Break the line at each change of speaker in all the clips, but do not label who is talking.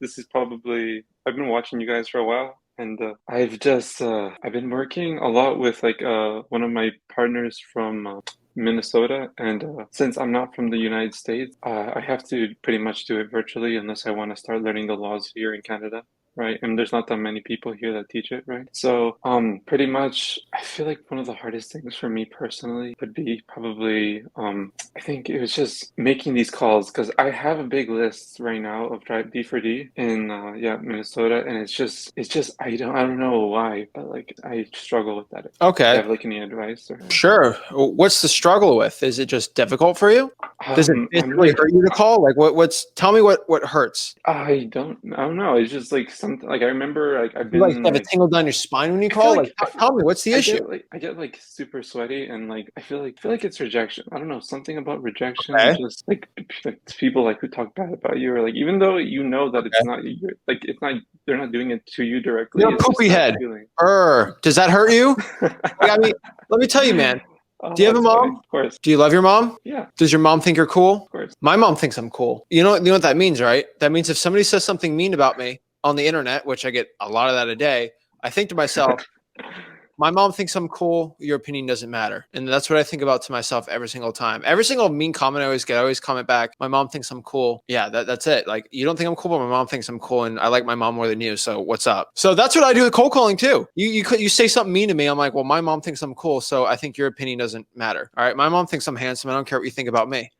this is probably I've been watching you guys for a while, and I've been working a lot with like one of my partners from Minnesota, and since I'm not from the United States, I have to pretty much do it virtually unless I want to start learning the laws here in Canada. Right, and there's not that many people here that teach it, right? So, pretty much, I feel like one of the hardest things for me personally would be probably, I think it was just making these calls because I have a big list right now of drive D4D in, yeah, Minnesota, and it's just, I don't know why, but like I struggle with that. Do you
Okay.
have like any advice or?
Sure. What's the struggle with? Is it just difficult for you? Does it
I'm
physically
like
hurt you to call? Like tell me what hurts.
I don't know. It's just like something like I remember like I've
You like
been
have a
like
tingle down your spine when you
I feel
call? Like
like
tell me what's the issue?
I get like super sweaty and like I feel like it's rejection. I don't know, something about rejection and
Okay.
just like people like who talk bad about you or like even though you know that it's
Okay.
not you like it's not they're not doing it to you directly,
You're a
it's just
poopy
that
head.
feeling.
Does that hurt you? Like, I mean, let me tell you, man. Do you
Oh,
have a
that's funny.
mom?
Of course.
Do you love your mom?
Yeah, of
Does your mom think you're cool?
course.
My mom thinks I'm cool. You know what that means, right? That means if somebody says something mean about me on the internet, which I get a lot of that a day, I think to myself, my mom thinks I'm cool. Your opinion doesn't matter. And that's what I think about to myself every single time. Every single mean comment I always get, I always comment back. My mom thinks I'm cool. Yeah, that's it. Like, you don't think I'm cool, but my mom thinks I'm cool. And I like my mom more than you. So what's up? So that's what I do with cold calling too. You say something mean to me. I'm like, well, my mom thinks I'm cool. So I think your opinion doesn't matter. All right. My mom thinks I'm handsome. I don't care what you think about me.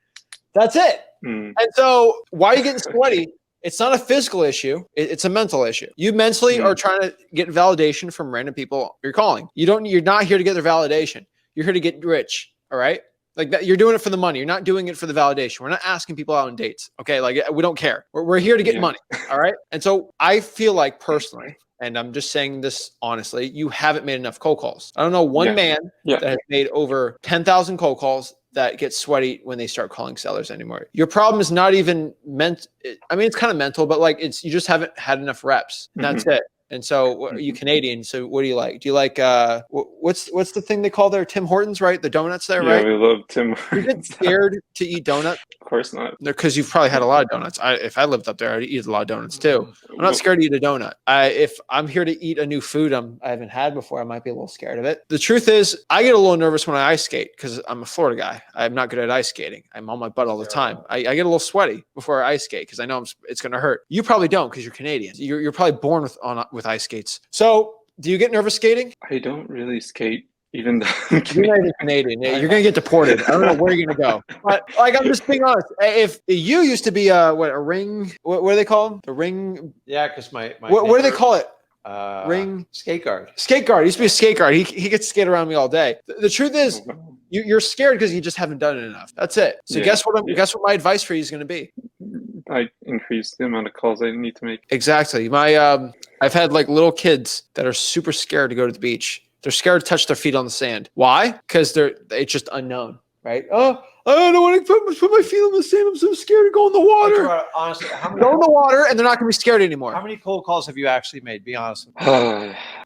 That's it.
Mm,
And so why are you getting sweaty? It's not a physical issue. It's a mental issue. You mentally are
mm,
trying to get validation from random people you're calling. You're not here to get their validation. You're here to get rich. All right. Like that, you're doing it for the money. You're not doing it for the validation. We're not asking people out on dates. Okay. Like we don't care. We're here to get
yeah.
money. All right. And so I feel like personally, and I'm just saying this honestly, you haven't made enough cold calls. I don't know one
Yeah.
man
Yeah.
that has made over 10,000 cold calls that get sweaty when they start calling sellers anymore. Your problem is not even meant. I mean, it's kind of mental, but like you just haven't had enough reps. And that's
Hmm.
it. And so you
Hmm.
Canadian. So what do you like? Do you like what's the thing they call there? Tim Hortons, right? The donuts there,
Yeah,
right?
we love Tim
You get
Hortons.
scared to eat donuts
Of course not.
because you've probably had a lot of donuts. If I lived up there, I'd eat a lot of donuts too. I'm not
Well,
scared to eat a donut. If I'm here to eat a new food I haven't had before, I might be a little scared of it. The truth is, I get a little nervous when I ice skate because I'm a Florida guy. I'm not good at ice skating. I'm on my butt all the time. I get a little sweaty before I ice skate because I know it's going to hurt. You probably don't because you're Canadian. You're probably born with ice skates. So do you get nervous skating?
I don't really skate, even though I'm
You're not even
Canadian.
Canadian. Yeah,
I,
you're gonna get deported. I don't know where you're gonna go. But like I'm just being honest. If you used to be a ring, what do they call them? A ring.
Yeah, because my
What do they
neighbor,
call it?
uh,
Ring
skate guard.
skate guard. He used to be a skate guard. He gets to skate around me all day. The truth is, you're scared because you just haven't done it enough. That's it. So
yeah, yeah.
guess what my advice for you is going to be?
I increase the amount of calls I need to make.
Exactly. I've had like little kids that are super scared to go to the beach. They're scared to touch their feet on the sand. Why? Because it's just unknown, right? Oh, I don't want to put my feet on the sand. I'm so scared to go in the water.
Honestly,
Go in the water, and they're not going to be scared anymore.
how many cold calls have you actually made? Be honest with me.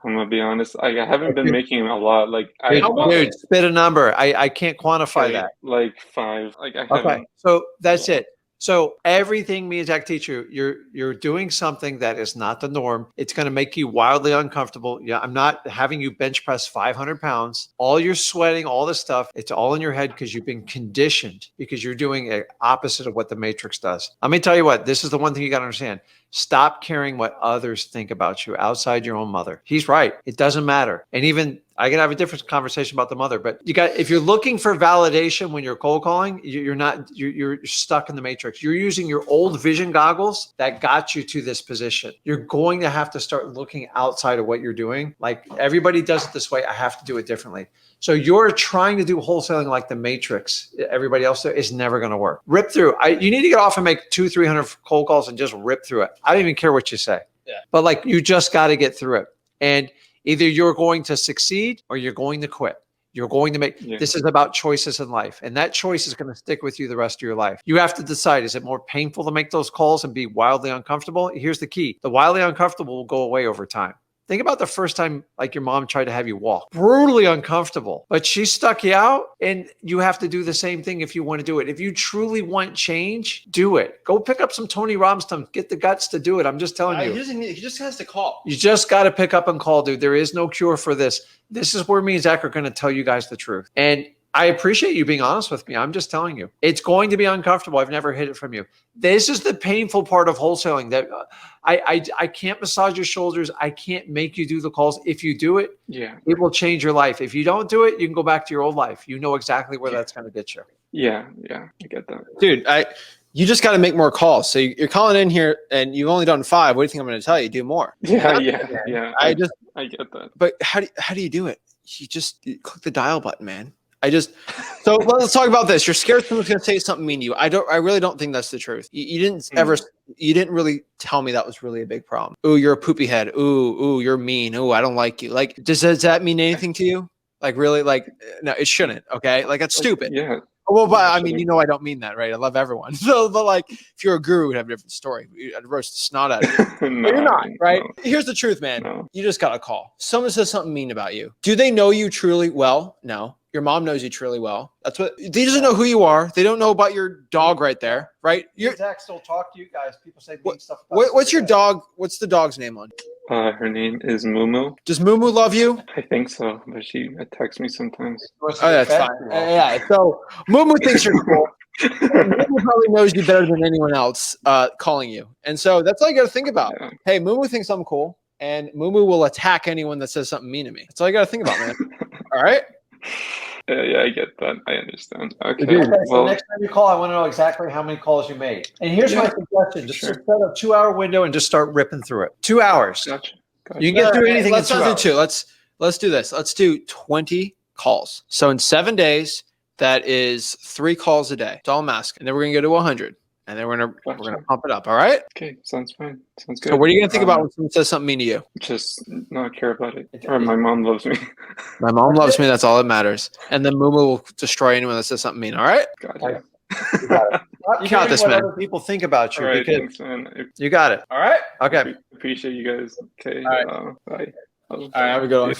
I'm gonna be honest. I haven't been making a lot. Like I
Dude, spit a number. I can't quantify that.
like five. Like I
Okay.
haven't.
So that's it. So everything me as tech teacher, you're doing something that is not the norm. It's going to make you wildly uncomfortable. Yeah, I'm not having you bench press 500 pounds. All you're sweating, all this stuff, it's all in your head because you've been conditioned because you're doing the opposite of what the matrix does. Let me tell you what, this is the one thing you got to understand. Stop caring what others think about you outside your own mother. He's right. It doesn't matter. And even I can have a different conversation about the mother, but if you're looking for validation when you're cold calling, you're stuck in the matrix. You're using your old vision goggles that got you to this position. You're going to have to start looking outside of what you're doing. Like everybody does it this way. I have to do it differently. So you're trying to do wholesaling like the matrix. Everybody else there is never going to work. Rip through. You need to get off and make 200-300 cold calls and just rip through it. I don't even care what you say. Yeah. But like you just got to get through it. And either you're going to succeed or you're going to quit. You're going to make, this is about choices in life. And that choice is going to stick with you the rest of your life. You have to decide, is it more painful to make those calls and be wildly uncomfortable? Here's the key. The wildly uncomfortable will go away over time. Think about the first time like your mom tried to have you walk. Brutally uncomfortable, but she stuck you out, and you have to do the same thing if you want to do it. If you truly want change, do it. Go pick up some Tony Robbins stuff. Get the guts to do it. I'm just telling you.
He just has to call.
You just got to pick up and call, dude. There is no cure for this. This is where me and Zach are going to tell you guys the truth. And I appreciate you being honest with me. I'm just telling you, it's going to be uncomfortable. I've never hid it from you. This is the painful part of wholesaling, that I can't massage your shoulders. I can't make you do the calls. If you do it, it will change your life. If you don't do it, you can go back to your old life. You know exactly where that's going to get you.
Yeah, I get that.
Dude, you just got to make more calls. So you're calling in here and you've only done 5. What do you think I'm going to tell you? Do more.
Yeah. I get that.
But how do you do it? You click the dial button, man. So let's talk about this. You're scared someone's going to say something mean to you. I really don't think that's the truth. You didn't really tell me that was really a big problem. Ooh, you're a poopy head. Ooh, you're mean. Ooh, I don't like you. Like, does that mean anything to you? Like, really? Like, no, it shouldn't. Okay. Like, that's stupid.
Yeah.
Well, but I mean, I don't mean that, right? I love everyone. So, but like, if you're a guru, we'd have a different story. I'd roast the snot out of you.
No,
but you're not, right?
No.
Here's the truth, man.
No.
You just got to call. Someone says something mean about you. Do they know you truly well? No. Your mom knows you truly well. They doesn't know who you are. They don't know about your dog right there, right?
Zach still talk to you guys. People say mean stuff.
What's your dog? What's the dog's name on?
Her name is Mumu.
Does Mumu love you?
I think so, but she texts me sometimes.
Oh, that's fine. Yeah. So Mumu thinks you're cool. Mumu probably knows you better than anyone else calling you. And so that's all you got to think about.
Yeah.
Hey, Mumu thinks I'm cool, and Mumu will attack anyone that says something mean to me. That's all you got to think about, man. All right?
Yeah, I get that. I understand. Okay.
So next time you call, I want to know exactly how many calls you made. And here's my suggestion. Just set a 2-hour window and just start ripping through it. 2 hours.
Gotcha.
You can get through anything
Let's
in 2
not
hours.
do 2. Let's do this. Let's do 20 calls. So in 7 days, that is 3 calls a day. That's all I'm asking. And then we're gonna go to 100. And then we're gonna pump it up. All right?
Okay, sounds fine. Sounds good.
So what are you gonna think about when someone says something mean to you?
Just not care about it. Or my mom loves me.
My mom loves me. That's all that matters. And then Mumu will destroy anyone that says something mean. All right?
Gotcha.
You got this,
what
man.
other people think about you.
All right,
Because
thanks, man.
you got it.
All right?
Okay.
Appreciate you guys. Okay.
All right.
Bye.
All right, have a good one.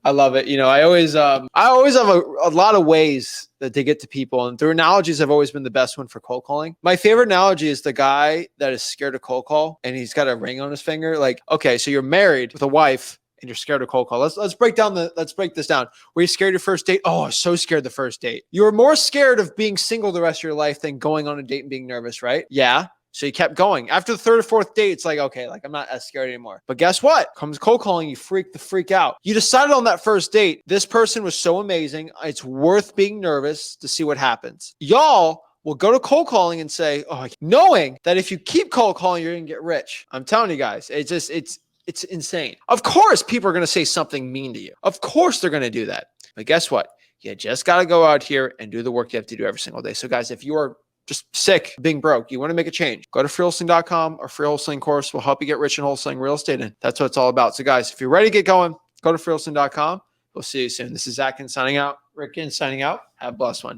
I love it. I always have a lot of ways that they get to people, and their analogies have always been the best one for cold calling. My favorite analogy is the guy that is scared of cold call, and he's got a ring on his finger. Like, okay, so you're married with a wife, and you're scared of cold call. Let's break this down. Were you scared your first date? Oh, I was so scared the first date. You were more scared of being single the rest of your life than going on a date and being nervous, right? Yeah. So you kept going. After the 3rd or 4th date, it's like, okay, like I'm not as scared anymore. But guess what? Comes cold calling, you freak the freak out. You decided on that first date, this person was so amazing. It's worth being nervous to see what happens. Y'all will go to cold calling and say, oh, knowing that if you keep cold calling, you're going to get rich. I'm telling you guys, it's insane. Of course, people are going to say something mean to you. Of course, they're going to do that. But guess what? You just got to go out here and do the work you have to do every single day. So guys, if you are just sick being broke, you want to make a change, go to freewholesaling.com. Our free wholesaling course will help you get rich in wholesaling real estate. And that's what it's all about. So guys, if you're ready to get going, go to freewholesaling.com. We'll see you soon. This is Zach signing out.
Rick signing out.
Have a blessed one.